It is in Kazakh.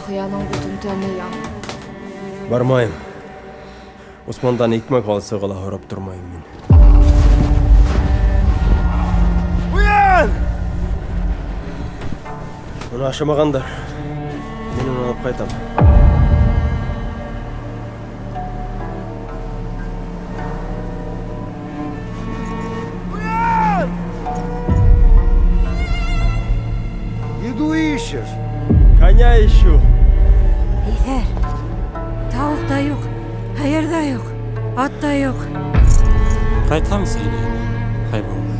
окуянын бүтүн төнү. Бармайым. Османдан икмек алса кала харап турмайым мен. Уян! Муну ашамагандар. Мен уну алып кайтам. Уян! Еду ищешь? Коня ищу. Efer, tavuk da yok, hayır da yok, at da yok. Kaytar mısın yine? Kaybolma.